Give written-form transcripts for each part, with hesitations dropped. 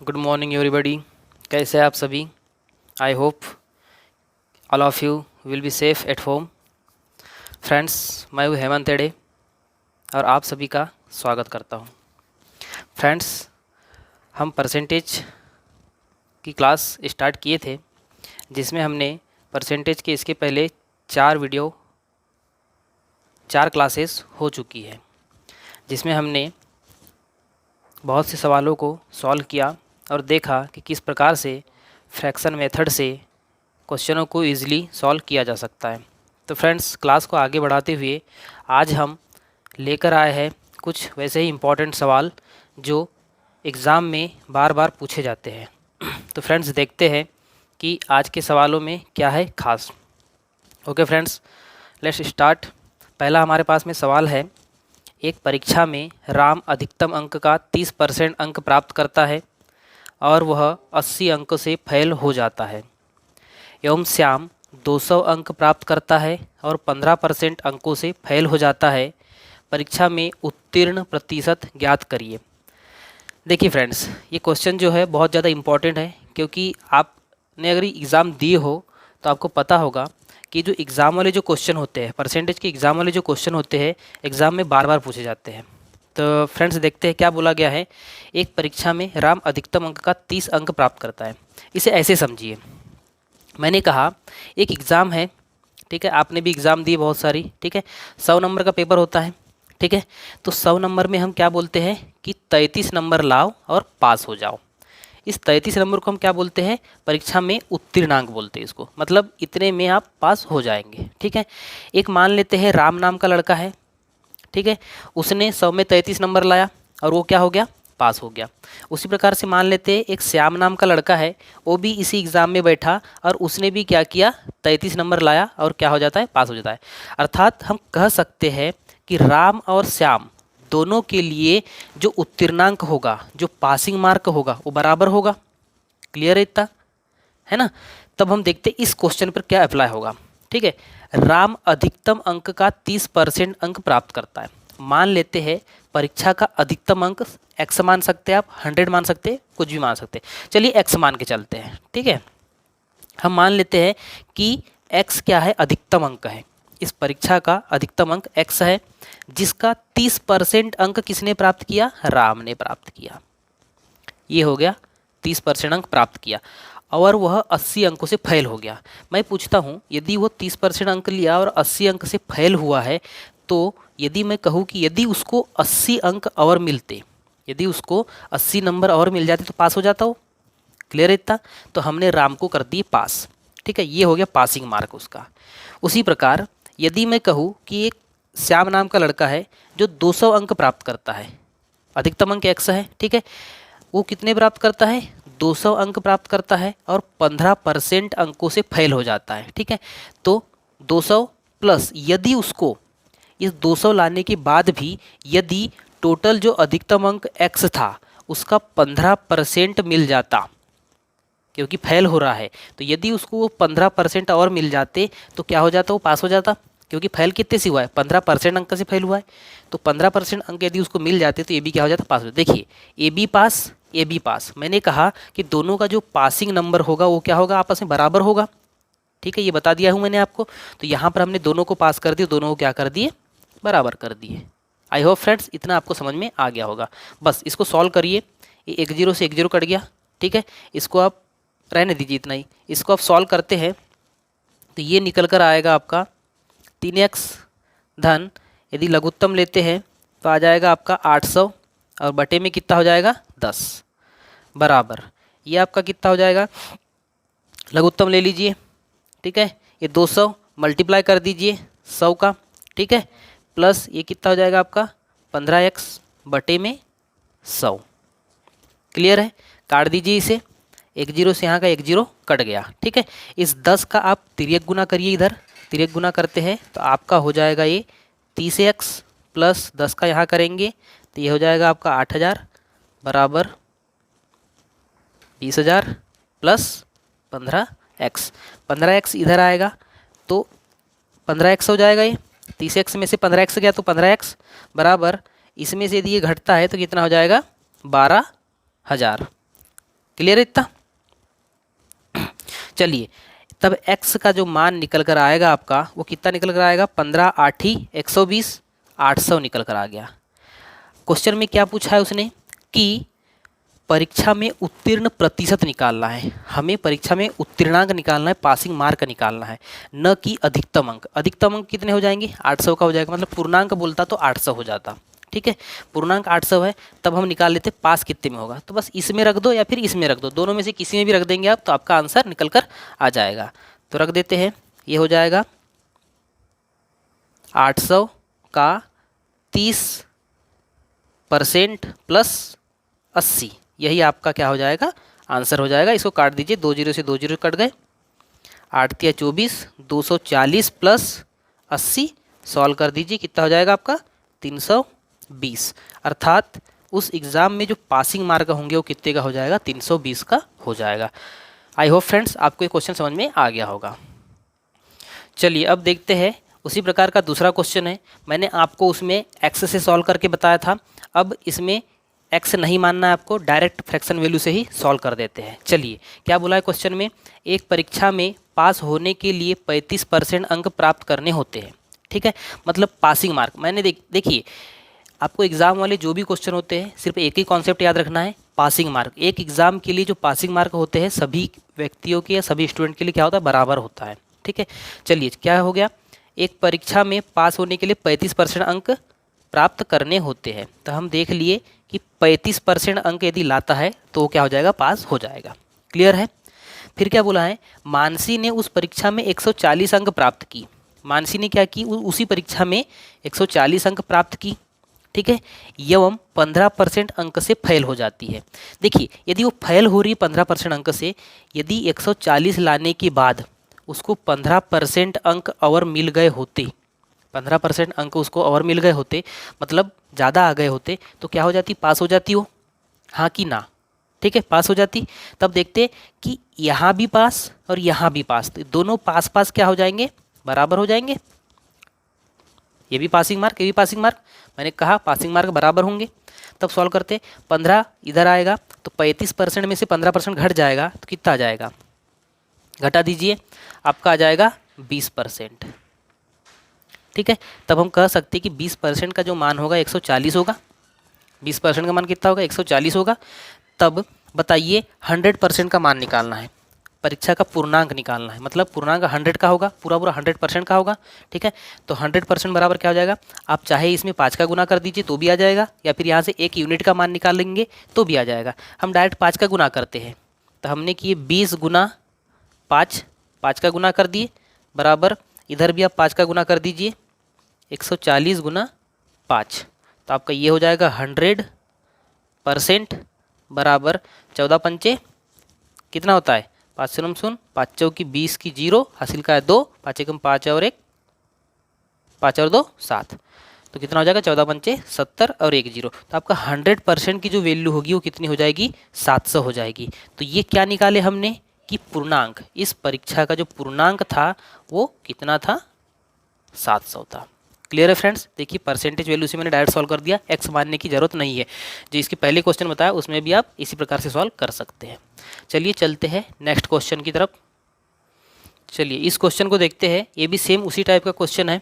Good morning everybody. कैसे हैं आप सभी? I hope all of you will be safe at home. Friends, मैं हूँ हेमंत एडे और आप सभी का स्वागत करता हूँ। फ्रेंड्स, हम परसेंटेज की क्लास स्टार्ट किए थे, जिसमें हमने परसेंटेज के इसके पहले 4 क्लासेस हो चुकी है, जिसमें हमने बहुत से सवालों को सॉल्व किया और देखा कि किस प्रकार से फ्रैक्शन मेथड से क्वेश्चनों को ईजिली सॉल्व किया जा सकता है। तो फ्रेंड्स, क्लास को आगे बढ़ाते हुए आज हम लेकर आए हैं कुछ वैसे ही इम्पोर्टेंट सवाल जो एग्ज़ाम में बार बार पूछे जाते हैं। तो फ्रेंड्स, देखते हैं कि आज के सवालों में क्या है खास। Okay friends, let's start. पहला हमारे पास में सवाल है, एक परीक्षा में राम अधिकतम अंक का 30% अंक प्राप्त करता है और वह 80 अंक से फेल हो जाता है, एवं श्याम 200 अंक प्राप्त करता है और 15% अंकों से फेल हो जाता है। परीक्षा में उत्तीर्ण प्रतिशत ज्ञात करिए। देखिए फ्रेंड्स, ये क्वेश्चन जो है बहुत ज़्यादा इम्पॉर्टेंट है, क्योंकि आपने अगर एग्ज़ाम दिए हो तो आपको पता होगा कि जो एग्ज़ाम वाले जो क्वेश्चन होते हैं, परसेंटेज के एग्ज़ाम वाले जो क्वेश्चन होते हैं, एग्ज़ाम में बार बार पूछे जाते हैं। तो फ्रेंड्स, देखते हैं क्या बोला गया है। एक परीक्षा में राम अधिकतम अंक का 30 अंक प्राप्त करता है। इसे ऐसे समझिए, मैंने कहा एक एग्ज़ाम है, ठीक है, आपने भी एग्ज़ाम दी बहुत सारी, ठीक है, 100 नंबर का पेपर होता है, ठीक है। तो 100 नंबर में हम क्या बोलते हैं कि 33 नंबर लाओ और पास हो जाओ। इस 33 नंबर को हम क्या बोलते हैं? परीक्षा में उत्तीर्णांक बोलते हैं इसको, मतलब इतने में आप पास हो जाएंगे, ठीक है। एक मान लेते हैं राम नाम का लड़का है, ठीक है, उसने 100 में 33 नंबर लाया और वो क्या हो गया? पास हो गया। उसी प्रकार से मान लेते हैं एक श्याम नाम का लड़का है, वो भी इसी एग्ज़ाम में बैठा और उसने भी क्या किया? 33 नंबर लाया और क्या हो जाता है? पास हो जाता है। अर्थात हम कह सकते हैं कि राम और श्याम दोनों के लिए जो उत्तीर्णांक होगा, जो पासिंग मार्क होगा, वो बराबर होगा। क्लियर है इतना? है ना? तब हम देखते हैं इस क्वेश्चन पर क्या अप्लाई होगा, ठीक है। राम अधिकतम अंक का 30% अंक प्राप्त करता है। मान लेते हैं परीक्षा का अधिकतम अंक x मान सकते हैं, आप 100 मान सकते हैं, कुछ भी मान सकते हैं। चलिए x मान के चलते हैं, ठीक है। हम मान लेते हैं कि x क्या है? अधिकतम अंक है। इस परीक्षा का अधिकतम अंक x है, जिसका 30% अंक किसने प्राप्त किया? राम ने प्राप्त किया। ये हो गया 30% अंक प्राप्त किया और वह 80 अंकों से फेल हो गया। मैं पूछता हूँ, यदि वो 30% अंक लिया और 80 अंक से फेल हुआ है, तो यदि मैं कहूँ कि यदि उसको 80 अंक और मिलते, यदि उसको 80 नंबर और मिल जाते तो पास हो जाता हो। क्लियर है इतना? तो हमने राम को कर दिए पास, ठीक है। ये हो गया पासिंग मार्क उसका। उसी प्रकार यदि मैं कहूँ कि एक श्याम नाम का लड़का है जो 200 अंक प्राप्त करता है, अधिकतम अंक x है, ठीक है, वो कितने प्राप्त करता है? 200 अंक प्राप्त करता है और 15% अंकों से फेल हो जाता है, ठीक है। तो 200 प्लस यदि उसको इस 200 लाने के बाद भी यदि टोटल जो अधिकतम अंक x था उसका 15% मिल जाता, क्योंकि फेल हो रहा है, तो यदि उसको वो 15% और मिल जाते तो क्या हो जाता? वो पास हो जाता, क्योंकि फेल कितने से हुआ है? 15% अंक से फेल हुआ है। तो 15% अंक यदि उसको मिल जाते तो ये भी क्या हो जाता? पास हो जाता। देखिए, A B pass, A B पास, मैंने कहा कि दोनों का जो पासिंग नंबर होगा वो क्या होगा? आपस में बराबर होगा, ठीक है, ये बता दिया हूँ मैंने आपको। तो यहाँ पर हमने दोनों को पास कर दिया, दोनों को क्या कर दिए? बराबर कर दिए। आई होप फ्रेंड्स इतना आपको समझ में आ गया होगा। बस इसको सॉल्व करिए। ये 1 0 से 1 0 कट गया, ठीक है, इसको आप रहने दीजिए इतना ही। इसको आप सॉल्व करते हैं तो ये निकल कर आएगा आपका 3x धन, यदि लघुत्तम लेते हैं तो आ जाएगा आपका 800 और बटे में कितना हो जाएगा? 10 बराबर, ये आपका कितना हो जाएगा? लघुत्तम ले लीजिए, ठीक है, ये 200 मल्टीप्लाई कर दीजिए 100 का, ठीक है, प्लस ये कितना हो जाएगा आपका? 15x बटे में 100। क्लियर है? काट दीजिए इसे, 1 0 से यहाँ का 1 0 कट गया, ठीक है। इस 10 का आप तिर्यक गुना करिए, इधर तिर्यक गुना करते हैं तो आपका हो जाएगा ये 30x प्लस 10 का यहाँ करेंगे तो ये हो जाएगा आपका 8000 बराबर 20,000 प्लस 15x। 15x इधर आएगा तो 15x हो जाएगा, ये 30x में से 15x गया तो 15x बराबर, इसमें से यदि ये घटता है तो कितना हो जाएगा? 12,000। क्लियर है इतना? चलिए, तब x का जो मान निकल कर आएगा आपका वो कितना निकल कर आएगा, 15 8 120, 800 निकल कर आ गया। क्वेश्चन में क्या पूछा है उसने कि परीक्षा में उत्तीर्ण प्रतिशत निकालना है, हमें परीक्षा में उत्तीर्णांक निकालना है, पासिंग मार्क निकालना है, न कि अधिकतम अंक। अधिकतम अंक कितने हो जाएंगे, 800 का हो जाएगा, मतलब पूर्णांक बोलता तो 800 हो जाता। ठीक है, पूर्णांक 800 है, तब हम निकाल लेते पास कितने में होगा, तो बस इसमें रख दो या फिर इसमें रख दो, दोनों में से किसी में भी रख देंगे आप तो आपका आंसर निकल कर आ जाएगा। तो रख देते हैं, ये हो जाएगा 800 का 30% प्लस 80, यही आपका क्या हो जाएगा, आंसर हो जाएगा। इसको काट दीजिए, 2 जीरो से 2 जीरो कट गए, 8 तिया 24, 240 प्लस 80 सॉल्व कर दीजिए, कितना हो जाएगा आपका 320। अर्थात उस एग्ज़ाम में जो पासिंग मार्क होंगे वो कितने का हो जाएगा, 320 का हो जाएगा। आई होप फ्रेंड्स आपको ये क्वेश्चन समझ में आ गया होगा। चलिए अब देखते हैं, उसी प्रकार का दूसरा क्वेश्चन है। मैंने आपको उसमें एक्स से सॉल्व करके बताया था, अब इसमें एक्स नहीं मानना है आपको, डायरेक्ट फ्रैक्शन वैल्यू से ही सॉल्व कर देते हैं। चलिए क्या बोला है क्वेश्चन में, एक परीक्षा में पास होने के लिए 35% अंक प्राप्त करने होते हैं। ठीक है, मतलब पासिंग मार्क। मैंने देखिए आपको एग्ज़ाम वाले जो भी क्वेश्चन होते हैं सिर्फ एक ही कॉन्सेप्ट याद रखना है, पासिंग मार्क। एक एग्ज़ाम के लिए जो पासिंग मार्क होते हैं सभी व्यक्तियों के या सभी स्टूडेंट के लिए क्या होता है, बराबर होता है। ठीक है, चलिए क्या हो गया, एक परीक्षा में पास होने के लिए 35% अंक प्राप्त करने होते हैं, तो हम देख लिए कि 35% अंक यदि लाता है तो वो क्या हो जाएगा, पास हो जाएगा। क्लियर है? फिर क्या बोला है, मानसी ने उस परीक्षा में 140 अंक प्राप्त की। मानसी ने क्या की, उसी परीक्षा में 140 अंक प्राप्त की। ठीक है, एवं 15% अंक से फेल हो जाती है। देखिए यदि वो फेल हो रही है 15% अंक से, यदि 140 लाने के बाद उसको 15% अंक और मिल गए होते, 15% अंक उसको और मिल गए होते, मतलब ज़्यादा आ गए होते, तो क्या हो जाती, पास हो जाती हो, हाँ कि ना? ठीक है, पास हो जाती। तब देखते कि यहाँ भी पास और यहाँ भी पास, तो दोनों पास पास क्या हो जाएंगे, बराबर हो जाएंगे। ये भी पासिंग मार्क, ये भी पासिंग मार्क, मैंने कहा पासिंग मार्क बराबर होंगे। तब सॉल्व करते, 15 इधर आएगा तो 35% में से 15% घट जाएगा तो कितना आ जाएगा, घटा दीजिए, आपका आ जाएगा 20%। ठीक है, तब हम कह सकते हैं कि 20% का जो मान होगा 140 होगा। 20% का मान कितना होगा, 140 होगा। तब बताइए 100% का मान निकालना है, परीक्षा का पूर्णांक निकालना है, मतलब पूर्णांक 100 का होगा, पूरा पूरा 100% का होगा। ठीक है, तो 100% बराबर क्या हो जाएगा, आप चाहे इसमें 5 का गुना कर दीजिए तो भी आ जाएगा, या फिर यहाँ से 1 यूनिट का मान निकाल लेंगे तो भी आ जाएगा। हम डायरेक्ट 5 का गुना करते हैं, तो हमने किए 20 गुना 5, 5 का गुना कर दिए, बराबर इधर भी आप 5 का गुना कर दीजिए, 140 गुना 5, तो आपका ये हो जाएगा 100% बराबर 14 पंचे कितना होता है, 5 शून्य शून्य, 5 चौकी 20 की 0, हासिल का है 2, 5 एकम 5 और 1, 5 और 2 7, तो कितना हो जाएगा, 14 पंचे 70 और 1 0, तो आपका 100% की जो वैल्यू होगी वो कितनी हो जाएगी, 700 हो जाएगी। तो ये क्या निकाले हमने कि पूर्णांक, इस परीक्षा का जो पूर्णांक था वो कितना था, 700 था। क्लियर है फ्रेंड्स? देखिए परसेंटेज वैल्यू से मैंने डायरेक्ट सॉल्व कर दिया, एक्स मानने की जरूरत नहीं है। जो इसके पहले क्वेश्चन बताया उसमें भी आप इसी प्रकार से सॉल्व कर सकते हैं। चलिए चलते हैं नेक्स्ट क्वेश्चन की तरफ। चलिए इस क्वेश्चन को देखते हैं, ये भी सेम उसी टाइप का क्वेश्चन है,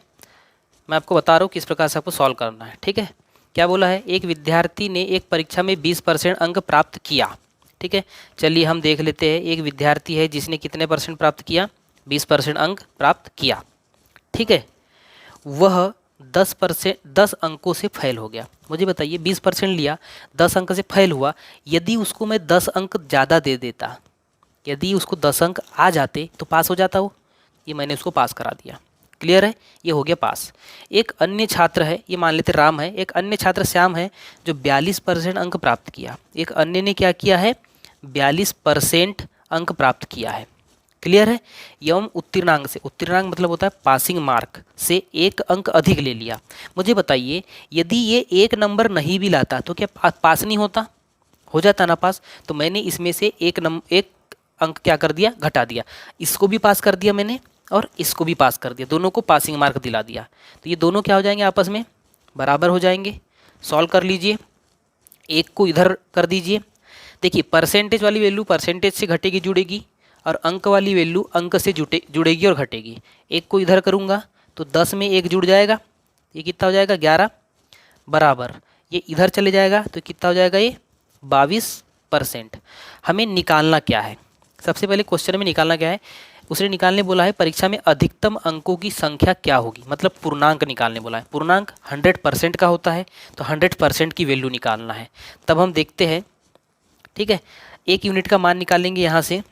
मैं आपको बता रहा हूँ किस प्रकार से आपको सॉल्व करना है। ठीक है, क्या बोला है, एक विद्यार्थी ने एक परीक्षा में 20% अंक प्राप्त किया। ठीक है, चलिए हम देख लेते हैं, एक विद्यार्थी है जिसने कितने परसेंट प्राप्त किया, 20% अंक प्राप्त किया। ठीक है, वह 10 अंकों से फेल हो गया। मुझे बताइए 20% लिया, 10 अंक से फेल हुआ, यदि उसको मैं 10 अंक ज़्यादा दे देता, यदि उसको 10 अंक आ जाते तो पास हो जाता वो, ये मैंने उसको पास करा दिया। क्लियर है, ये हो गया पास। एक अन्य छात्र है, ये मान लेते राम है, एक अन्य छात्र श्याम है जो 42% अंक प्राप्त किया। एक अन्य ने क्या किया है, 42% अंक प्राप्त किया है। क्लियर है, एवं उत्तीर्णांक से, उत्तीर्णांक मतलब होता है पासिंग मार्क से 1 अंक अधिक ले लिया। मुझे बताइए यदि ये 1 नंबर नहीं भी लाता तो क्या पास नहीं होता, हो जाता ना पास। तो मैंने इसमें से एक अंक क्या कर दिया, घटा दिया, इसको भी पास कर दिया मैंने और इसको भी पास कर दिया, दोनों को पासिंग मार्क दिला दिया। तो ये दोनों क्या हो जाएंगे, आपस में बराबर हो जाएंगे। सॉल्व कर लीजिए, 1 को इधर कर दीजिए, देखिए परसेंटेज वाली वैल्यू परसेंटेज से घटेगी जुड़ेगी, और अंक वाली वैल्यू अंक से जुड़ेगी और घटेगी। एक को इधर करूँगा तो 10 में एक जुड़ जाएगा, ये कितना हो जाएगा 11, बराबर ये इधर चले जाएगा तो कितना हो जाएगा ये 22%। हमें निकालना क्या है, सबसे पहले क्वेश्चन में निकालना क्या है, उसने निकालने बोला है परीक्षा में अधिकतम अंकों की संख्या क्या होगी, मतलब पूर्णांक निकालने बोला है। पूर्णांक 100% का होता है, तो 100% की वैल्यू निकालना है। तब हम देखते हैं, ठीक है, 1 यूनिट का मान निकालेंगे, यहाँ से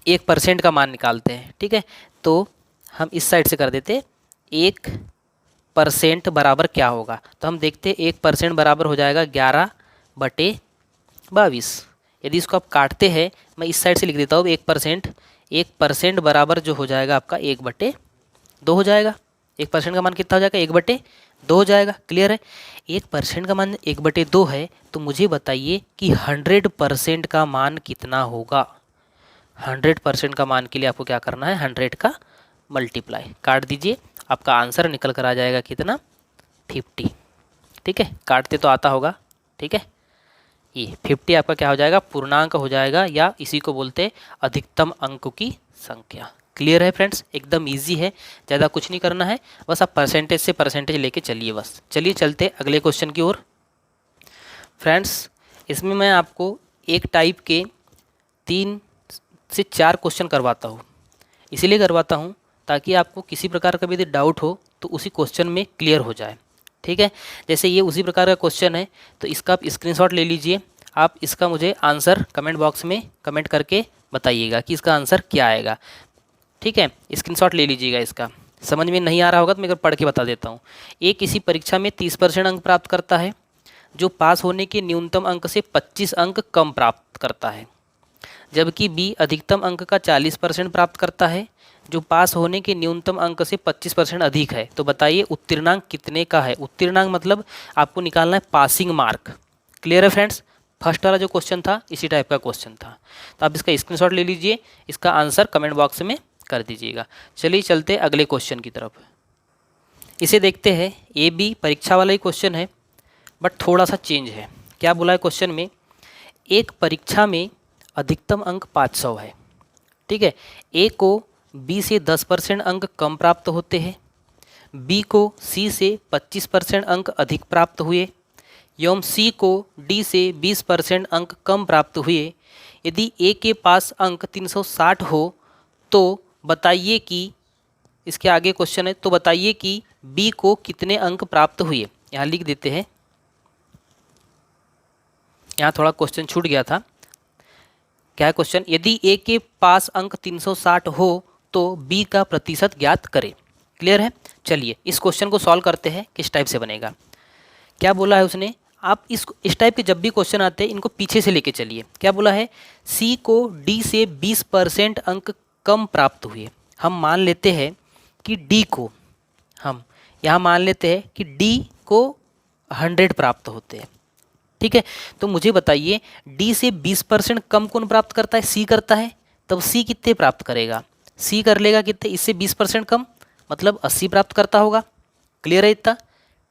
1% का मान निकालते हैं, ठीक है। तो हम इस साइड से कर देते 1% बराबर क्या होगा, तो हम देखते 1% बराबर हो जाएगा 11/22। यदि इसको आप काटते हैं, मैं इस साइड से लिख देता हूँ 1% बराबर जो हो जाएगा आपका 1/2 हो जाएगा। 1% का मान कितना हो जाएगा 1/2 हो जाएगा। क्लियर है, 1% का मान 1/2 है, तो मुझे बताइए कि 100% का मान कितना होगा। 100% का मान के लिए आपको क्या करना है, 100 का मल्टीप्लाई काट दीजिए, आपका आंसर निकल कर आ जाएगा कितना 50। ठीक है, काटते तो आता होगा, ठीक है। ये 50 आपका क्या हो जाएगा, पूर्णांक हो जाएगा, या इसी को बोलते हैं अधिकतम अंक की संख्या। क्लियर है फ्रेंड्स, एकदम इजी है, ज़्यादा कुछ नहीं करना है, बस आप परसेंटेज से परसेंटेज लेके चलिए बस। चलिए चलते अगले क्वेश्चन की ओर। फ्रेंड्स इसमें मैं आपको एक टाइप के 3 से 4 क्वेश्चन करवाता हूँ। इसीलिए करवाता हूँ ताकि आपको किसी प्रकार का भी यदि डाउट हो तो उसी क्वेश्चन में क्लियर हो जाए। ठीक है, जैसे ये उसी प्रकार का क्वेश्चन है, तो इसका आप स्क्रीनशॉट ले लीजिए। आप इसका मुझे आंसर कमेंट बॉक्स में कमेंट करके बताइएगा कि इसका आंसर क्या आएगा। ठीक है, स्क्रीनशॉट ले लीजिएगा। इसका समझ में नहीं आ रहा होगा तो मैं पढ़ के बता देता हूँ। ए किसी परीक्षा में 30% अंक प्राप्त करता है, जो पास होने के न्यूनतम अंक से 25 अंक कम प्राप्त करता है, जबकि बी अधिकतम अंक का 40% प्राप्त करता है, जो पास होने के न्यूनतम अंक से 25% अधिक है। तो बताइए उत्तीर्णांक कितने का है। उत्तीर्णांक मतलब आपको निकालना है पासिंग मार्क। क्लियर है फ्रेंड्स, फर्स्ट वाला जो क्वेश्चन था इसी टाइप का क्वेश्चन था, तो आप इसका स्क्रीनशॉट ले लीजिए, इसका आंसर कमेंट बॉक्स में कर दीजिएगा। चलिए चलते अगले क्वेश्चन की तरफ। इसे देखते हैं, ये भी परीक्षा वाला ही क्वेश्चन है बट थोड़ा सा चेंज है। क्या बोला है क्वेश्चन में, एक परीक्षा में अधिकतम अंक 500 है, ठीक है। ए को बी से 10% अंक कम प्राप्त होते हैं, बी को सी से 25% अंक अधिक प्राप्त हुए, एवं सी को डी से 20% अंक कम प्राप्त हुए। यदि ए के पास अंक 360 हो तो बताइए कि, इसके आगे क्वेश्चन है, तो बताइए कि बी को कितने अंक प्राप्त हुए। यहाँ लिख देते हैं, यहाँ थोड़ा क्वेश्चन छूट गया था। क्या है क्वेश्चन, यदि ए के पास अंक 360 हो तो बी का प्रतिशत ज्ञात करें। क्लियर है, चलिए इस क्वेश्चन को सॉल्व करते हैं, किस टाइप से बनेगा। क्या बोला है उसने, आप इस टाइप के जब भी क्वेश्चन आते हैं इनको पीछे से लेके चलिए। क्या बोला है, सी को डी से 20% अंक कम प्राप्त हुए। हम मान लेते हैं कि डी को, हम यहाँ मान लेते हैं कि डी को 100 प्राप्त होते हैं, ठीक है। तो मुझे बताइए डी से 20% कम कौन प्राप्त करता है, सी करता है, तब सी कितने प्राप्त करेगा, सी कर लेगा कितने, इससे 20% कम, मतलब 80 प्राप्त करता होगा। क्लियर है इतना,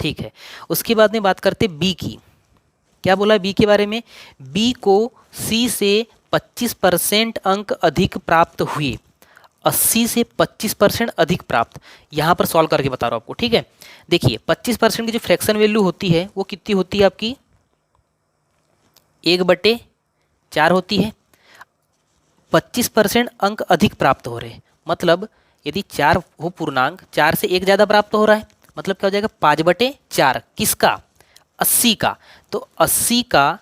ठीक है। उसके बाद में बात करते बी की। क्या बोला बी के बारे में, बी को सी से 25% अंक अधिक प्राप्त हुए, 80 से 25% अधिक प्राप्त। यहाँ पर सॉल्व करके बता रहा हूँ आपको, ठीक है। देखिए 25% की जो फ्रैक्शन वैल्यू होती है वो कितनी होती है आपकी, 1/4 होती है। 25% अंक अधिक प्राप्त हो रहे हैं, मतलब यदि 4 हो पूर्णांक, 4 से 1 ज़्यादा प्राप्त हो रहा है, मतलब क्या हो जाएगा 5/4। किसका, 80 का। तो 80 का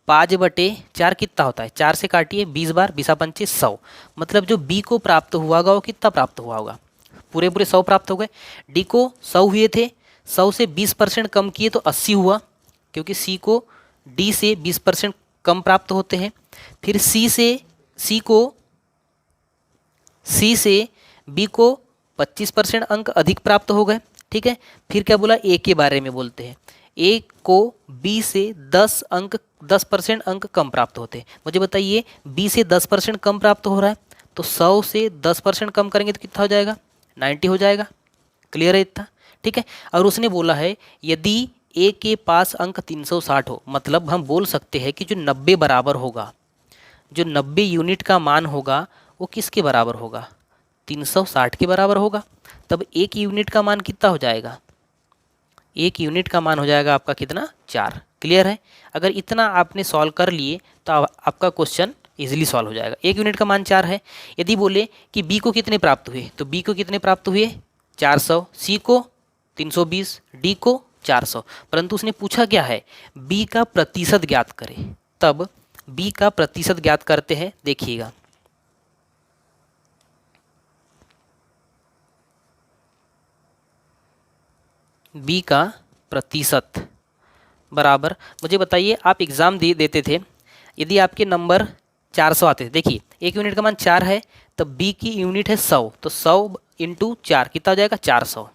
5/4 कितना होता है, 4 से काटिए 20 बार, 20×5 100, मतलब जो बी को प्राप्त हुआ होगा वो कितना प्राप्त हुआ होगा, पूरे 100 प्राप्त हो गए। डी को 100 हुए थे, 100 से 20% कम किए तो 80 हुआ, क्योंकि सी को डी से 20% कम प्राप्त होते हैं। फिर सी से बी को 25% अंक अधिक प्राप्त हो गए, ठीक है। फिर क्या बोला, ए के बारे में बोलते हैं, ए को बी से 10% अंक कम प्राप्त होते हैं। मुझे बताइए बी से 10% कम प्राप्त हो रहा है, तो 100 से 10% कम करेंगे तो कितना हो जाएगा, 90 हो जाएगा। क्लियर है इतना, ठीक है। और उसने बोला है यदि ए के पास अंक 360 हो, मतलब हम बोल सकते हैं कि जो 90 बराबर होगा, जो 90 यूनिट का मान होगा वो किसके बराबर होगा, 360 के बराबर होगा। तब एक यूनिट का मान कितना हो जाएगा, एक यूनिट का मान हो जाएगा आपका कितना, 4। क्लियर है। अगर इतना आपने सॉल्व कर लिए तो आपका क्वेश्चन इजीली सॉल्व हो जाएगा। एक यूनिट का मान 4 है। यदि बोले कि बी को कितने प्राप्त हुए, तो बी को कितने प्राप्त हुए 400, सी को 320, डी को 400। परंतु उसने पूछा क्या है, बी का प्रतिशत ज्ञात करें। तब बी का प्रतिशत ज्ञात करते हैं, देखिएगा। बी का प्रतिशत बराबर, मुझे बताइए आप एग्ज़ाम देते थे, यदि आपके नंबर 400 आते थे, देखिए एक यूनिट का मान 4 है, तब बी की यूनिट है 100, तो 100 इंटू 4 कितना हो जाएगा, 400।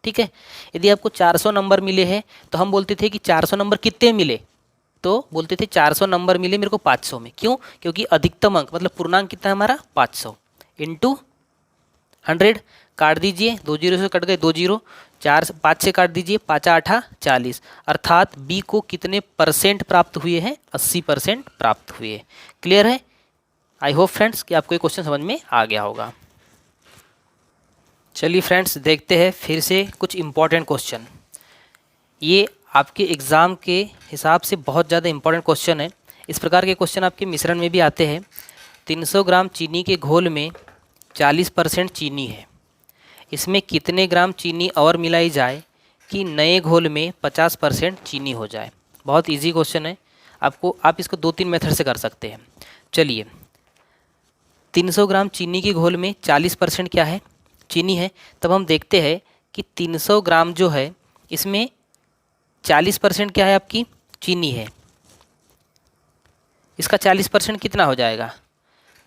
ठीक है। यदि आपको 400 नंबर मिले हैं तो हम बोलते थे कि 400 नंबर कितने मिले, तो बोलते थे 400 नंबर मिले मेरे को 500 में। क्यों, क्योंकि अधिकतम अंक मतलब पूर्णांक कितना है हमारा 500 इंटू 100। काट दीजिए, 2 जीरो से कट गए 2 जीरो, 4 5 से काट दीजिए, 5 8 40, अर्थात बी को कितने परसेंट प्राप्त हुए हैं, 80% प्राप्त हुए। क्लियर है। आई होप फ्रेंड्स कि आपको ये क्वेश्चन समझ में आ गया होगा। चलिए फ्रेंड्स देखते हैं फिर से कुछ इम्पॉर्टेंट क्वेश्चन। ये आपके एग्ज़ाम के हिसाब से बहुत ज़्यादा इम्पॉर्टेंट क्वेश्चन है। इस प्रकार के क्वेश्चन आपके मिश्रण में भी आते हैं। 300 ग्राम चीनी के घोल में 40% चीनी है, इसमें कितने ग्राम चीनी और मिलाई जाए कि नए घोल में 50% चीनी हो जाए। बहुत इजी क्वेश्चन है, आप इसको 2-3 मेथड से कर सकते हैं। चलिए, 300 ग्राम चीनी के घोल में 40% क्या है, चीनी है। तब हम देखते हैं कि 300 ग्राम जो है इसमें 40% क्या है, आपकी चीनी है। इसका 40% कितना हो जाएगा,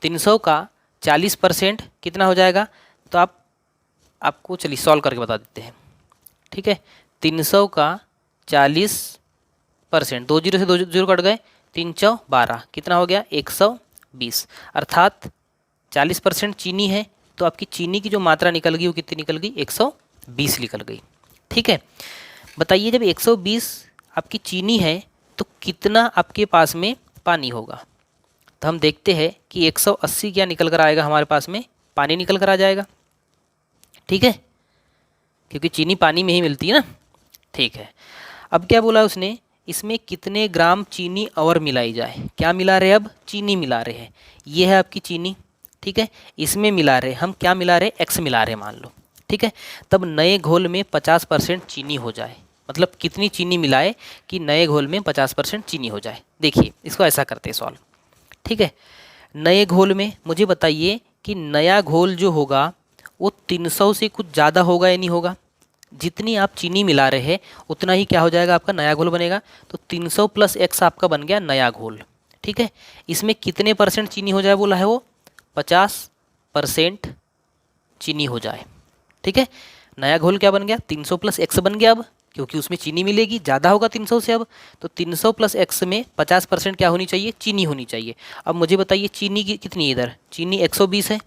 300 का 40% कितना हो जाएगा, तो आपको चलिए सॉल्व करके बता देते हैं। ठीक है, 300 का 40%, 2 जीरो से 2 जीरो कट गए, 3 चौ 12, कितना हो गया 120। अर्थात 40% चीनी है, तो आपकी चीनी की जो मात्रा निकल गई वो कितनी निकल गई, 120 निकल गई। ठीक है। बताइए जब 120 आपकी चीनी है तो कितना आपके पास में पानी होगा। तो हम देखते हैं कि 180 क्या निकल कर आएगा, हमारे पास में पानी निकल कर आ जाएगा। ठीक है, क्योंकि चीनी पानी में ही मिलती है ना। ठीक है। अब क्या बोला उसने, इसमें कितने ग्राम चीनी और मिलाई जाए। क्या मिला रहे, अब चीनी मिला रहे हैं। ये है आपकी चीनी। ठीक है, इसमें मिला रहे हम क्या मिला रहे, एक्स मिला रहे मान लो। ठीक है, तब नए घोल में 50% चीनी हो जाए, मतलब कितनी चीनी मिलाए कि नए घोल में 50% चीनी हो जाए। देखिए इसको ऐसा करते हैं सॉल्व। ठीक है, नए घोल में मुझे बताइए कि नया घोल जो होगा वो 300 से कुछ ज़्यादा होगा या नहीं होगा। जितनी आप चीनी मिला रहे हैं उतना ही क्या हो जाएगा, आपका नया घोल बनेगा। तो 300 + x आपका बन गया नया घोल। ठीक है, इसमें कितने % चीनी हो जाए बोला है वो, 50% चीनी हो जाए। ठीक है, नया घोल क्या बन गया, 300 + x बन गया। अब क्योंकि उसमें चीनी मिलेगी, ज़्यादा होगा 300 से। अब तो 300 + x में 50% क्या होनी चाहिए, चीनी होनी चाहिए। अब मुझे बताइए चीनी की कितनी है, इधर चीनी 120 है।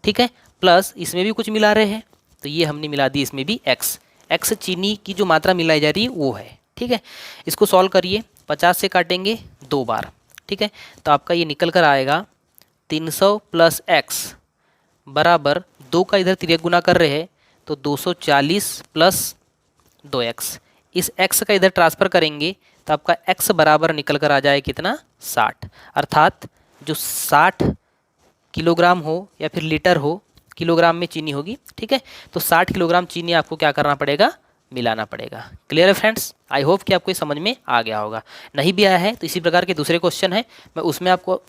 ठीक है, प्लस इसमें भी कुछ मिला रहे हैं, तो ये हमने मिला दी इसमें भी x चीनी की जो मात्रा मिलाई जा रही है वो है। ठीक है, इसको सॉल्व करिए, 50 से काटेंगे 2 बार। ठीक है, तो आपका ये निकल कर आएगा 300 + x बराबर 2 का इधर तिर्यक गुना कर रहे हैं तो 240 + 2x। इस x का इधर ट्रांसफ़र करेंगे तो आपका x बराबर निकल कर आ जाए कितना, 60। अर्थात जो 60 किलोग्राम हो या फिर लीटर हो, किलोग्राम में चीनी होगी। ठीक है, तो 60 किलोग्राम चीनी आपको क्या करना पड़ेगा, मिलाना पड़ेगा। क्लियर है फ्रेंड्स। आई होप कि आपको ये समझ में आ गया होगा। नहीं भी आया है तो इसी प्रकार के दूसरे क्वेश्चन है, मैं उसमें आपको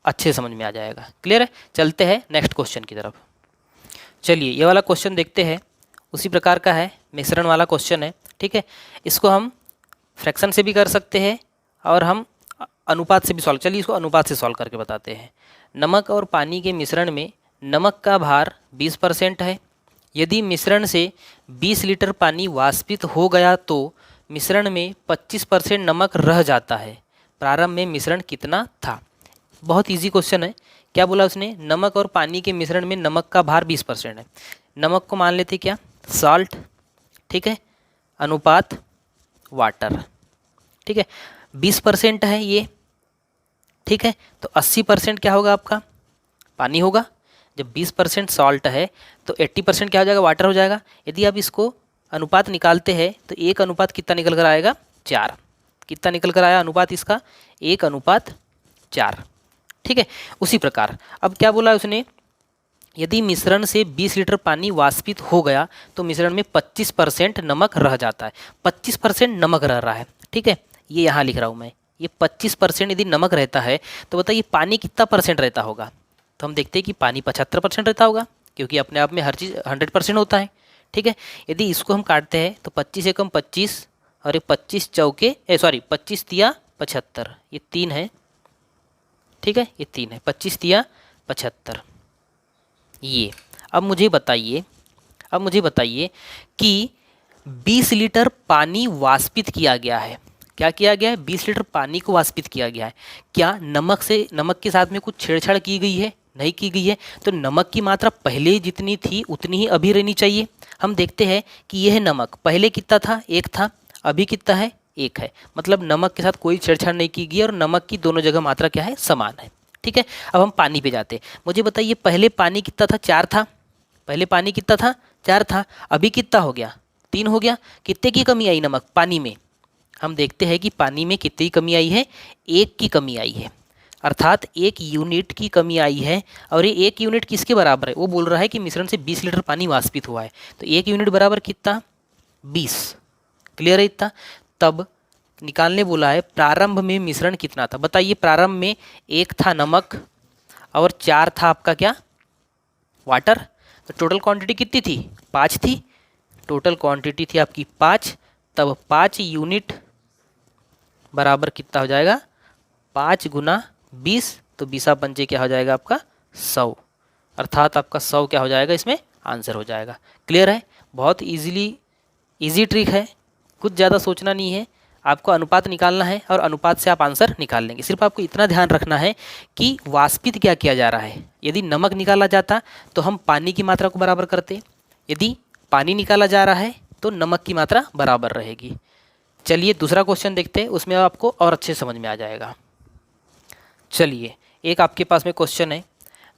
अच्छे समझ में आ जाएगा। क्लियर है। चलते हैं नेक्स्ट क्वेश्चन की तरफ। चलिए ये वाला क्वेश्चन देखते हैं, उसी प्रकार का है, मिश्रण वाला क्वेश्चन है। ठीक है, इसको हम फ्रैक्शन से भी कर सकते हैं और हम अनुपात से भी सॉल्व, चलिए इसको अनुपात से सॉल्व करके बताते हैं। नमक और पानी के मिश्रण में नमक का भार 20% है। यदि मिश्रण से 20 लीटर पानी वाष्पित हो गया तो मिश्रण में 25% नमक रह जाता है। प्रारंभ में मिश्रण कितना था। बहुत इजी क्वेश्चन है। क्या बोला उसने, नमक और पानी के मिश्रण में नमक का भार 20% है। नमक को मान लेते क्या, सॉल्ट। ठीक है, अनुपात वाटर, ठीक है। 20% है ये, ठीक है। तो 80% क्या होगा आपका, पानी होगा। जब 20% सॉल्ट है तो 80% क्या हो जाएगा, वाटर हो जाएगा। यदि आप इसको अनुपात निकालते हैं तो 1 अनुपात कितना निकल कर आएगा, 4। कितना निकल कर आया अनुपात इसका, 1:4, ठीक है। उसी प्रकार अब क्या बोला उसने, यदि मिश्रण से 20 लीटर पानी वाष्पित हो गया तो मिश्रण में 25% नमक रह जाता है। 25% नमक रह रहा है, ठीक है। ये यहाँ लिख रहा हूँ मैं, ये 25% यदि नमक रहता है तो बताइए पानी कितना परसेंट रहता होगा। तो हम देखते हैं कि पानी 75% रहता होगा, क्योंकि अपने आप में हर चीज़ 100% होता है, ठीक है। यदि इसको हम काटते हैं तो 25 एकम 25 और ये 25 चौके 25 तिया 75, ये 3 है, ठीक है। ये 3 है, 25 तिया 75। ये अब मुझे बताइए कि 20 लीटर पानी वाष्पित किया गया है। क्या किया गया है, 20 लीटर पानी को वाष्पित किया गया है। क्या नमक के साथ में कुछ छेड़छाड़ की गई है, नहीं की गई है। तो नमक की मात्रा पहले जितनी थी उतनी ही अभी रहनी चाहिए। हम देखते हैं कि यह नमक पहले कितना था, 1 था, अभी कितना है, 1 है। मतलब नमक के साथ कोई छेड़छाड़ नहीं की गई और नमक की दोनों जगह मात्रा क्या है, समान है, ठीक है। अब हम पानी पे जाते हैं। मुझे बताइए पहले पानी कितना था, 4 था। पहले पानी कितना था, 4 था। अभी कितना हो गया, 3 हो गया। कितने की कमी आई नमक पानी में, हम देखते हैं कि पानी में कितनी कमी आई है, 1 की कमी आई है। अर्थात 1 यूनिट की कमी आई है। और ये 1 यूनिट किसके बराबर है, वो बोल रहा है कि मिश्रण से 20 लीटर पानी वाष्पित हुआ है। तो 1 यूनिट बराबर कितना, 20। क्लियर है इतना। तब निकालने बोला है प्रारंभ में मिश्रण कितना था। बताइए प्रारंभ में 1 था नमक और 4 था आपका क्या, वाटर। तो टोटल क्वांटिटी कितनी थी, 5 थी। टोटल क्वांटिटी थी आपकी 5। तब 5 यूनिट बराबर कितना हो जाएगा, 5 गुना 20। तो 20 पंचे क्या हो जाएगा आपका, 100। अर्थात आपका 100 क्या हो जाएगा, इसमें आंसर हो जाएगा। क्लियर है। बहुत इजी ट्रिक है, कुछ ज़्यादा सोचना नहीं है। आपको अनुपात निकालना है और अनुपात से आप आंसर निकाल लेंगे। सिर्फ आपको इतना ध्यान रखना है कि वाष्पित क्या किया जा रहा है। यदि नमक निकाला जाता तो हम पानी की मात्रा को बराबर करते, यदि पानी निकाला जा रहा है तो नमक की मात्रा बराबर रहेगी। चलिए दूसरा क्वेश्चन देखते हैं, उसमें आपको और अच्छे समझ में आ जाएगा। चलिए एक आपके पास में क्वेश्चन है,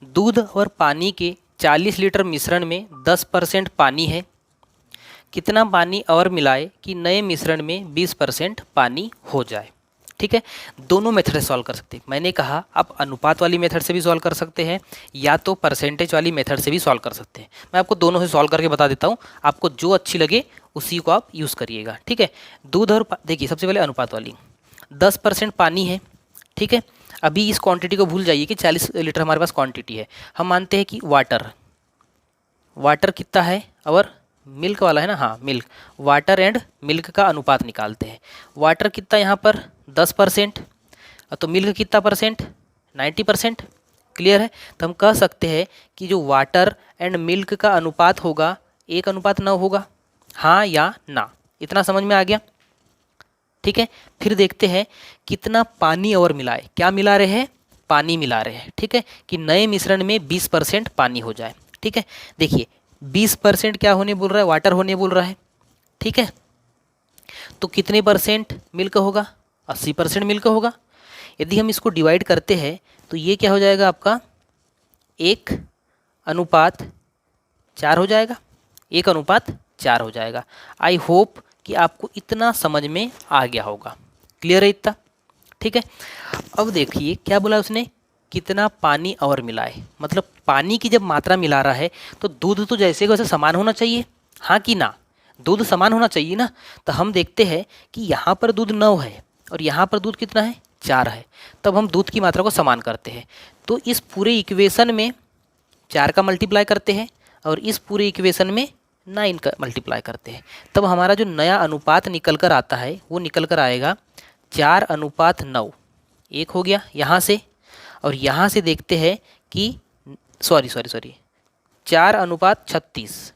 दूध और पानी के 40 लीटर मिश्रण में 10% पानी है, कितना पानी और मिलाए कि नए मिश्रण में 20% पानी हो जाए। ठीक है, दोनों मेथड से सॉल्व कर सकते हैं। मैंने कहा आप अनुपात वाली मेथड से भी सॉल्व कर सकते हैं या तो परसेंटेज वाली मेथड से भी सॉल्व कर सकते हैं। मैं आपको दोनों से सॉल्व करके बता देता हूँ, आपको जो अच्छी लगे उसी को आप यूज़ करिएगा। ठीक है, दूध और देखिए सबसे पहले अनुपात वाली 10% पानी है। ठीक है, अभी इस क्वांटिटी को भूल जाइए कि 40 लीटर हमारे पास क्वांटिटी है। हम मानते हैं कि वाटर कितना है और मिल्क वाला है ना, हाँ मिल्क, वाटर एंड मिल्क का अनुपात निकालते हैं। वाटर कितना यहाँ पर 10%, तो मिल्क कितना परसेंट 90%। क्लियर है, तो हम कह सकते हैं कि जो वाटर एंड मिल्क का अनुपात होगा 1:9 होगा। हाँ या ना, इतना समझ में आ गया। ठीक है, फिर देखते हैं कितना पानी और मिलाए। क्या मिला रहे हैं, पानी मिला रहे हैं। ठीक है, कि नए मिश्रण में 20% पानी हो जाए। ठीक है, देखिए 20% क्या होने बोल रहा है, वाटर होने बोल रहा है। ठीक है, तो कितने परसेंट मिल्क होगा, 80% मिल्क होगा। यदि हम इसको डिवाइड करते हैं तो ये क्या हो जाएगा आपका 1:4 हो जाएगा, 1:4 हो जाएगा। आई होप कि आपको इतना समझ में आ गया होगा। क्लियर है इतना। ठीक है, अब देखिए क्या बोला उसने, कितना पानी और मिलाए। मतलब पानी की जब मात्रा मिला रहा है तो दूध तो जैसे वैसे समान होना चाहिए, हाँ कि ना, दूध समान होना चाहिए ना। तो हम देखते हैं कि यहाँ पर दूध 9 है और यहाँ पर दूध कितना है 4 है। तब हम दूध की मात्रा को समान करते हैं। तो इस पूरे इक्वेशन में 4 का मल्टीप्लाई करते हैं और इस पूरे इक्वेशन में 9 का मल्टीप्लाई करते हैं। तब हमारा जो नया अनुपात निकल कर आता है वो निकल कर आएगा 4:9। एक हो गया यहाँ से, और यहाँ से देखते हैं कि सॉरी 4:36,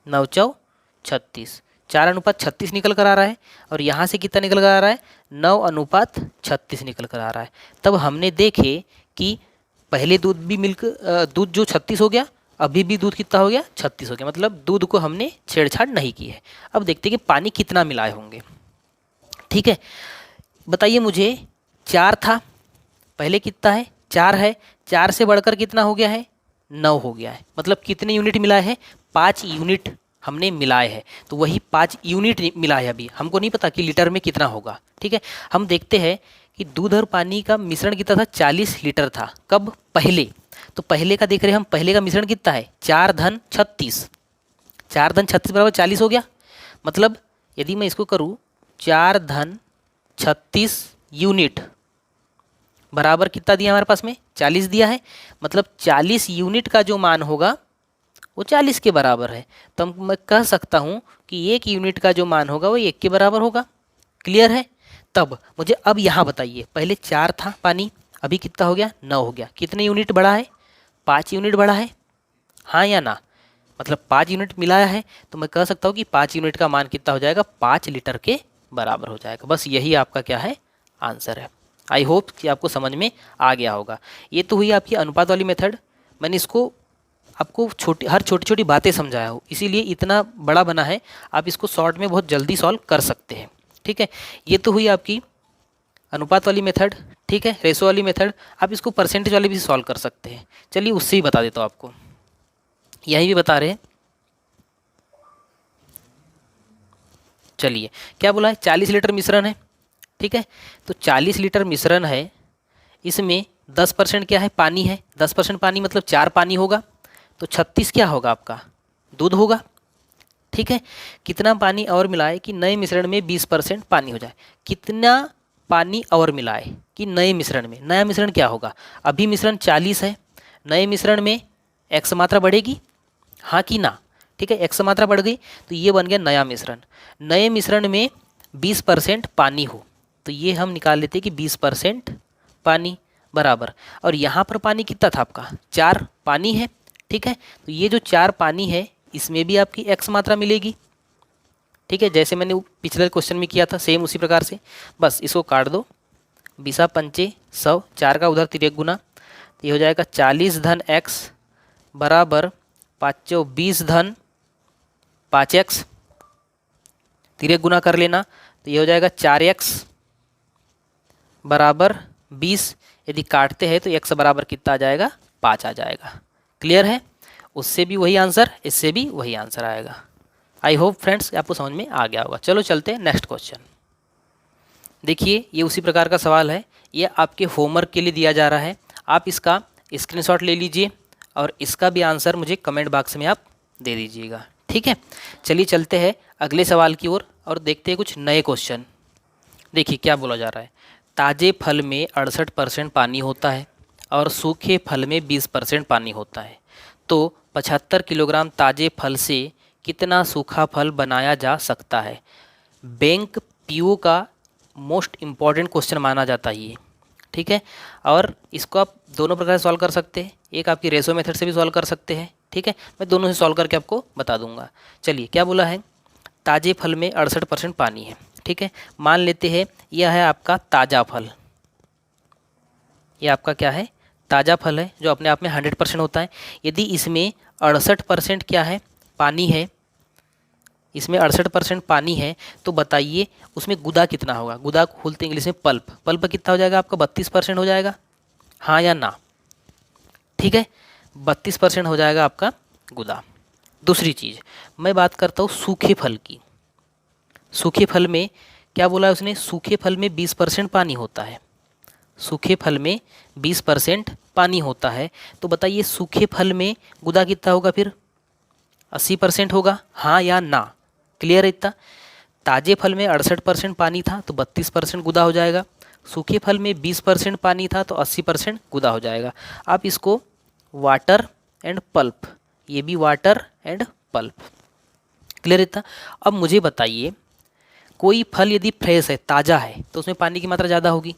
9×4 = 36, 4:36 निकल कर आ रहा है। और यहाँ से कितना निकल कर आ रहा है, 9:36 निकल कर आ रहा है। तब हमने देखे कि पहले दूध जो 36 हो गया अभी भी दूध कितना हो गया, 36 हो गया, मतलब दूध को हमने छेड़छाड़ नहीं की है। अब देखते हैं कि पानी कितना मिलाए होंगे। ठीक है, बताइए मुझे, 4 था पहले, कितना है, 4 है, 4 से बढ़कर कितना हो गया है, 9 हो गया है, मतलब कितने यूनिट मिलाए हैं, 5 यूनिट हमने मिलाए हैं। तो वही 5 यूनिट मिला है, अभी हमको नहीं पता कि लीटर में कितना होगा। ठीक है, हम देखते हैं कि दूध और पानी का मिश्रण कितना था, 40 लीटर था। कब, पहले। तो पहले का देख रहे हैं हम, पहले का मिश्रण कितना है, 4 धन 36, 4 धन 36 बराबर 40 हो गया। मतलब यदि मैं इसको करूँ, 4 धन 36 यूनिट बराबर कितना दिया हमारे पास में, 40 दिया है। मतलब 40 यूनिट का जो मान होगा वो 40 के बराबर है। तो मैं कह सकता हूँ कि 1 यूनिट का जो मान होगा वो 1 के बराबर होगा। क्लियर है। तब मुझे अब यहाँ बताइए, पहले 4 था पानी, अभी कितना हो गया, 9 हो गया, कितने यूनिट बढ़ा है, 5 यूनिट बढ़ा है, हाँ या ना। मतलब 5 यूनिट मिलाया है, तो मैं कह सकता हूँ कि 5 यूनिट का मान कितना हो जाएगा, 5 लीटर के बराबर हो जाएगा। बस यही आपका क्या है, आंसर है। आई होप कि आपको समझ में आ गया होगा। ये तो हुई आपकी अनुपात वाली मेथड। मैंने इसको आपको हर छोटी छोटी बातें समझाया हो, इसीलिए इतना बड़ा बना है। आप इसको शॉर्ट में बहुत जल्दी सॉल्व कर सकते हैं। ठीक है, ये तो हुई आपकी अनुपात वाली मेथड। ठीक है, रेशो वाली मेथड। आप इसको परसेंटेज वाली भी सॉल्व कर सकते हैं। चलिए उससे ही बता देता हूँ आपको, यही भी बता रहे हैं। चलिए, क्या बोला है, 40 लीटर मिश्रण है। ठीक है, तो 40 लीटर मिश्रण है, इसमें 10% क्या है, पानी है। 10% पानी मतलब 4 पानी होगा, तो 36 क्या होगा आपका, दूध होगा। ठीक है, कितना पानी और मिलाए कि नए मिश्रण में 20% पानी हो जाए। कितना पानी और मिलाए कि नए मिश्रण में, नया मिश्रण क्या होगा, अभी मिश्रण 40 है, नए मिश्रण में x मात्रा बढ़ेगी, हाँ कि ना। ठीक है, x मात्रा बढ़ गई तो ये बन गया नया मिश्रण। नए मिश्रण में 20% पानी हो, तो ये हम निकाल लेते हैं कि 20% पानी बराबर, और यहाँ पर पानी कितना था आपका, 4 पानी है। ठीक है, तो ये जो 4 पानी है इसमें भी आपकी x मात्रा मिलेगी। ठीक है, जैसे मैंने पिछले क्वेश्चन में किया था सेम उसी प्रकार से। बस इसको काट दो, 20 पंचे 100, 4 का उधर तिरक गुना, तो ये हो जाएगा 40 धन x बराबर 5 20 धन 5x, तिरक गुना कर लेना, तो ये हो जाएगा 4x बराबर 20। यदि काटते हैं तो x बराबर कितना आ जाएगा, 5 आ जाएगा। क्लियर है, उससे भी वही आंसर, इससे भी वही आंसर आएगा। आई होप फ्रेंड्स आपको समझ में आ गया होगा। चलो चलते हैं नेक्स्ट क्वेश्चन। देखिए, ये उसी प्रकार का सवाल है, ये आपके होमवर्क के लिए दिया जा रहा है। आप इसका स्क्रीनशॉट ले लीजिए और इसका भी आंसर मुझे कमेंट बॉक्स में आप दे दीजिएगा। ठीक है, चलिए चलते हैं अगले सवाल की ओर और देखते हैं कुछ नए क्वेश्चन। देखिए क्या बोला जा रहा है, ताज़े फल में 68% पानी होता है और सूखे फल में 20% पानी होता है, तो 75 किलोग्राम ताज़े फल से कितना सूखा फल बनाया जा सकता है। बैंक पीओ का मोस्ट इम्पॉर्टेंट क्वेश्चन माना जाता है ये। ठीक है, और इसको आप दोनों प्रकार से सॉल्व कर सकते हैं, एक आपकी रेशो मेथड से भी सॉल्व कर सकते हैं। ठीक है, मैं दोनों से सॉल्व करके आपको बता दूंगा। चलिए, क्या बोला है, ताज़े फल में 68% पानी है। ठीक है, मान लेते हैं यह है आपका ताज़ा फल, यह आपका क्या है, ताज़ा फल है जो अपने आप में 100% होता है। यदि इसमें 68% क्या है, पानी है, इसमें 68% पानी है, तो बताइए उसमें गुदा कितना होगा। गुदा को बोलते हैं इंग्लिश में पल्प। पल्प कितना हो जाएगा आपका, 32% हो जाएगा, हाँ या ना। ठीक है, 32% हो जाएगा आपका गुदा। दूसरी चीज़ मैं बात करता हूँ सूखे फल की। सूखे फल में क्या बोला है उसने, सूखे फल में 20% पानी होता है, सूखे फल में 20% पानी होता है। तो बताइए सूखे फल में गुदा कितना होगा, फिर 80% होगा, हाँ या ना। क्लियर है इतना। ताज़े फल में 68% पानी था तो 32% गुदा हो जाएगा, सूखे फल में 20% पानी था तो 80% गुदा हो जाएगा। आप इसको वाटर एंड पल्प, ये भी वाटर एंड पल्प। क्लियर इतना। अब मुझे बताइए, कोई फल यदि फ्रेश है, ताज़ा है, तो उसमें पानी की मात्रा ज़्यादा होगी।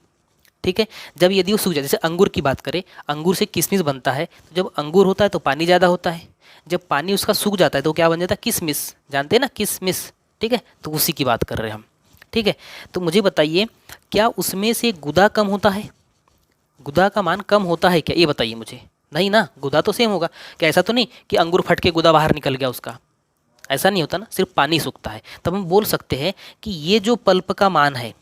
ठीक है, जब यदि वो सूख जाए, जैसे अंगूर की बात करें, अंगूर से किशमिश बनता है, तो जब अंगूर होता है तो पानी ज़्यादा होता है, जब पानी उसका सूख जाता है तो क्या बन जाता है, किशमिश, जानते हैं ना किशमिश। ठीक है, तो उसी की बात कर रहे हैं हम। ठीक है, तो मुझे बताइए क्या उसमें से गुदा कम होता है, गुदा का मान कम होता है क्या, ये बताइए मुझे। नहीं ना, गुदा तो सेम होगा। क्या ऐसा तो नहीं कि अंगूर फट के गुदा बाहर निकल गया उसका, ऐसा नहीं होता ना, सिर्फ पानी सूखता है। तब हम बोल सकते हैं कि ये जो पल्प का मान है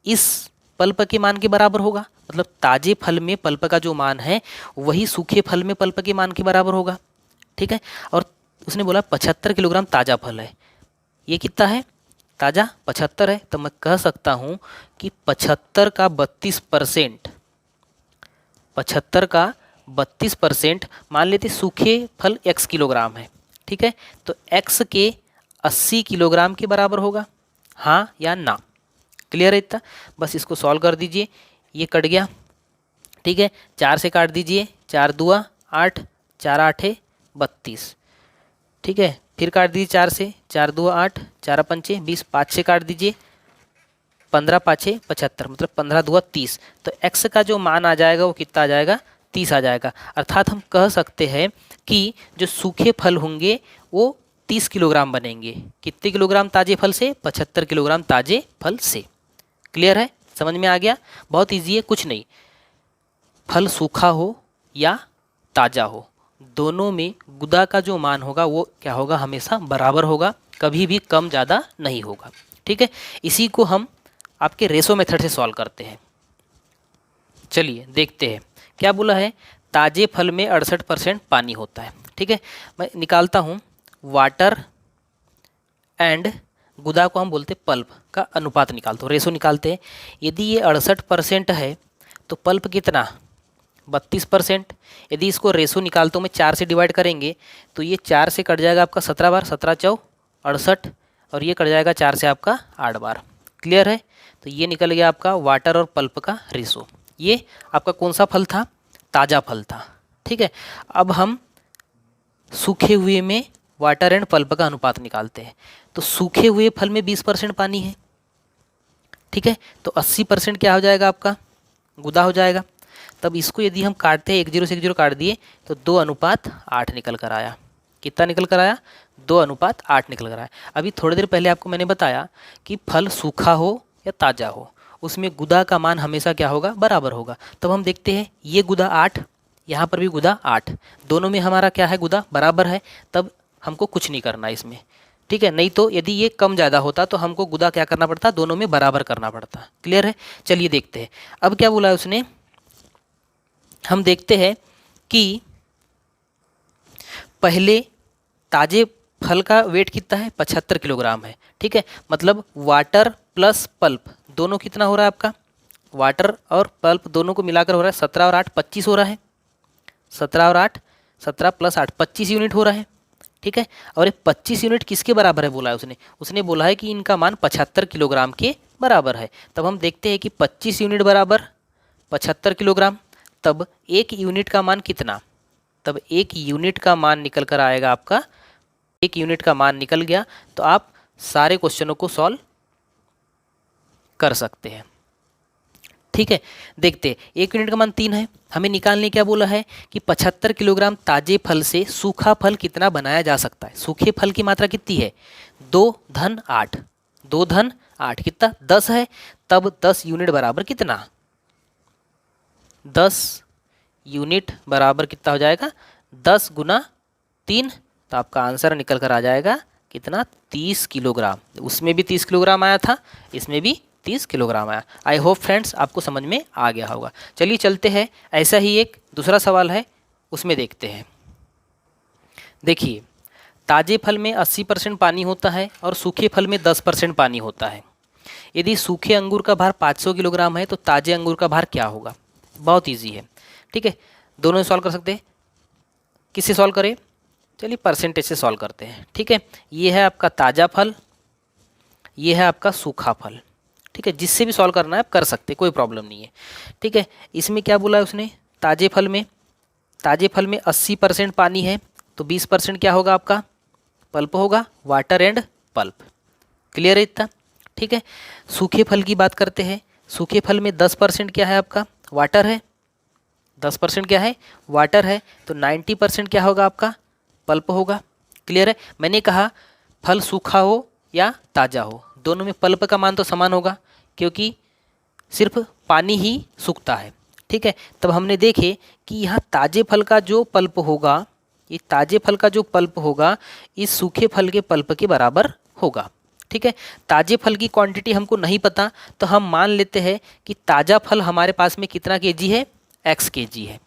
इस पल्प के मान के बराबर होगा। मतलब ताजे फल में पल्प का जो मान है वही सूखे फल में पल्प के मान के बराबर होगा। ठीक है, और उसने बोला 75 किलोग्राम ताज़ा फल है, ये कितना है ताज़ा 75 है, तो मैं कह सकता हूँ कि 75 का 32%, 75 का 32% मान लेते सूखे फल x किलोग्राम है। ठीक है, तो x के 80 किलोग्राम के बराबर होगा, हाँ या ना। क्लियर है इतना, बस इसको सॉल्व कर दीजिए, ये कट गया। ठीक है, 4 से काट दीजिए, 4 दूआ 8, 4 आठे 32। ठीक है, फिर काट दीजिए 4 से, 4 दूआ 8, 4 पंचे 20, 5 से काट दीजिए, 15 पाँचे 75, मतलब 15 दूआ 30। तो x का जो मान आ जाएगा वो कितना आ जाएगा, 30 आ जाएगा। अर्थात हम कह सकते हैं कि जो सूखे फल होंगे वो 30 किलोग्राम बनेंगे। कितने किलोग्राम ताजे फल से, 75 किलोग्राम ताजे फल से। क्लियर है, समझ में आ गया, बहुत इजी है, कुछ नहीं। फल सूखा हो या ताज़ा हो, दोनों में गुदा का जो मान होगा वो क्या होगा, हमेशा बराबर होगा, कभी भी कम ज़्यादा नहीं होगा। ठीक है, इसी को हम आपके रेशो मेथड से सॉल्व करते हैं। चलिए देखते हैं क्या बोला है। ताजे फल में 68% पानी होता है। ठीक है, मैं निकालता हूँ वाटर एंड गुदा को हम बोलते पल्प का अनुपात निकालते हो, रेशो निकालते हैं। यदि ये 68% है तो पल्प कितना 32%। यदि इसको रेशो निकालते हो मैं 4 से डिवाइड करेंगे तो ये 4 से कट जाएगा आपका 17 बार, 17 चौ 68, और ये कट जाएगा 4 से आपका 8 बार। क्लियर है, तो ये निकल गया आपका वाटर और पल्प का रेशो। ये आपका कौन सा फल था, ताज़ा फल था। ठीक है, अब हम सूखे हुए में वाटर एंड पल्प का अनुपात निकालते हैं। तो सूखे हुए फल में 20% पानी है। ठीक है, तो 80% क्या हो जाएगा आपका, गुदा हो जाएगा। तब इसको यदि हम काटते हैं, 10 से 10 काट दिए तो 2:8 निकल कर आया। कितना निकल कर आया, 2:8 निकल कर आया। अभी थोड़ी देर पहले आपको मैंने बताया कि फल सूखा हो या ताज़ा हो उसमें गुदा का मान हमेशा क्या होगा, बराबर होगा। तब हम देखते हैं ये गुदा 8, यहाँ पर भी गुदा 8, दोनों में हमारा क्या है, गुदा बराबर है। तब हमको कुछ नहीं करना इसमें। ठीक है, नहीं तो यदि ये कम ज़्यादा होता तो हमको गुदा क्या करना पड़ता, दोनों में बराबर करना पड़ता। क्लियर है, चलिए देखते हैं अब क्या बोला है उसने। हम देखते हैं कि पहले ताजे फल का वेट कितना है, 75 किलोग्राम है। ठीक है, मतलब वाटर प्लस पल्प दोनों कितना हो रहा है आपका, वाटर और पल्प दोनों को मिलाकर हो रहा है 17 और 8 25 हो रहा है। 17 और 8 17 प्लस 8 25 यूनिट हो रहा है। ठीक है, और ये 25 यूनिट किसके बराबर है बोला है उसने बोला है कि इनका मान 75 किलोग्राम के बराबर है। तब हम देखते हैं कि 25 यूनिट बराबर 75 किलोग्राम, तब 1 यूनिट का मान कितना, तब 1 यूनिट का मान निकल कर आएगा आपका, 1 यूनिट का मान निकल गया तो आप सारे क्वेश्चनों को सॉल्व कर सकते हैं। ठीक है, देखते 1 यूनिट का मान 3 है, हमें निकालने क्या बोला है कि 75 किलोग्राम ताजे फल से सूखा फल कितना बनाया जा सकता है। सूखे फल की मात्रा कितनी है, 2-8, 2-8 कितना 10 है। तब 10 यूनिट बराबर कितना, 10 यूनिट बराबर कितना हो जाएगा, 10 गुना 3, तो आपका आंसर निकल कर आ जाएगा कितना, 30 किलोग्राम। उसमें भी 30 किलोग्राम आया था, इसमें भी 30 किलोग्राम आया। आई होप फ्रेंड्स आपको समझ में आ गया होगा। चलिए चलते हैं, ऐसा ही एक दूसरा सवाल है उसमें देखते हैं। देखिए, ताजे फल में 80% पानी होता है और सूखे फल में 10% पानी होता है। यदि सूखे अंगूर का भार 500 किलोग्राम है तो ताजे अंगूर का भार क्या होगा। बहुत ईजी है। ठीक है, दोनों सॉल्व कर सकते हैं। किससे सॉल्व करें, चलिए परसेंटेज से सॉल्व करते हैं। ठीक है, ये है आपका ताज़ा फल, ये है आपका सूखा फल। ठीक है, जिससे भी सॉल्व करना है आप कर सकते, कोई प्रॉब्लम नहीं है। ठीक है, इसमें क्या बोला है उसने, ताजे फल में 80% पानी है तो 20% क्या होगा आपका, पल्प होगा, वाटर एंड पल्प। क्लियर है इतना। ठीक है, सूखे फल की बात करते हैं। सूखे फल में 10% क्या है आपका, वाटर है, 10% क्या है, वाटर है, तो 90% क्या होगा आपका, पल्प होगा। क्लियर है, मैंने कहा फल सूखा हो या ताज़ा हो दोनों में पल्प का मान तो समान होगा क्योंकि सिर्फ पानी ही सूखता है। ठीक है। तब हमने देखे कि यहाँ ताजे फल का जो पल्प होगा, ये ताजे फल का जो पल्प होगा इस सूखे फल के पल्प के बराबर होगा। ठीक है। ताजे फल की क्वांटिटी हमको नहीं पता, तो हम मान लेते हैं कि ताज़ा फल हमारे पास में कितना केजी है, x केजी है।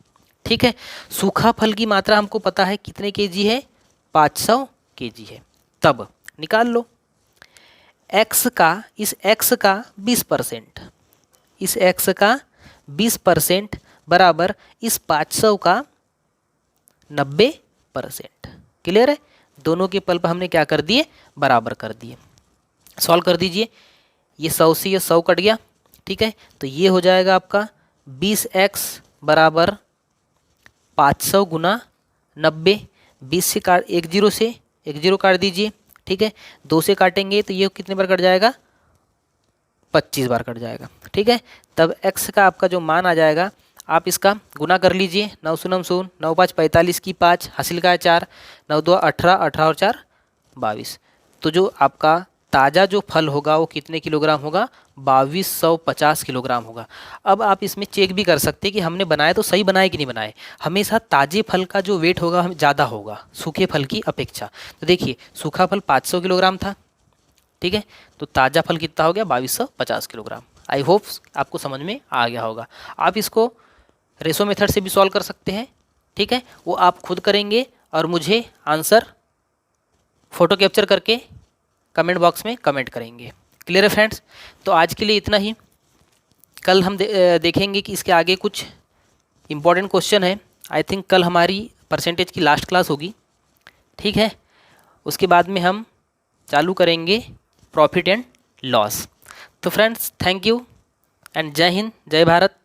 ठीक है। सूखा फल की मात्रा हमको पता है कितने केजी है, 500 केजी है। तब निकाल लो x का, इस x का 20%, इस x का 20% बराबर इस 500 का 90%। क्लियर है। दोनों के पल्प हमने क्या कर दिए, बराबर कर दिए। सॉल्व कर दीजिए। ये 100 से ये 100 कट गया। ठीक है। तो ये हो जाएगा आपका 20x बराबर 500 गुना 90। 20 से काट, 10 से 10 काट दीजिए। ठीक है। 2 से काटेंगे तो ये कितने बार कट जाएगा, 25 बार कट जाएगा। ठीक है। तब x का आपका जो मान आ जाएगा, आप इसका गुना कर लीजिए। 9 शून्य 0, 9 5 45 की 5, हासिल का है 4, 9 2 18, 18 और 4 22। तो जो आपका ताज़ा जो फल होगा वो कितने किलोग्राम होगा, 2250 किलोग्राम होगा। अब आप इसमें चेक भी कर सकते हैं कि हमने बनाए तो सही बनाए कि नहीं बनाए। हमेशा ताजे फल का जो वेट होगा हम ज़्यादा होगा सूखे फल की अपेक्षा। तो देखिए सूखा फल 500 किलोग्राम था। ठीक है। तो ताज़ा फल कितना हो गया, 2250 किलोग्राम। आई होप आपको समझ में आ गया होगा। आप इसको रेशो मेथड से भी सॉल्व कर सकते हैं। ठीक है। वो आप खुद करेंगे और मुझे आंसर फ़ोटो कैप्चर करके कमेंट बॉक्स में कमेंट करेंगे। क्लियर है फ्रेंड्स। तो आज के लिए इतना ही। कल हम देखेंगे कि इसके आगे कुछ इम्पॉर्टेंट क्वेश्चन है। आई थिंक कल हमारी परसेंटेज की लास्ट क्लास होगी। ठीक है। उसके बाद में हम चालू करेंगे प्रॉफिट एंड लॉस। तो फ्रेंड्स थैंक यू एंड जय हिंद, जय भारत।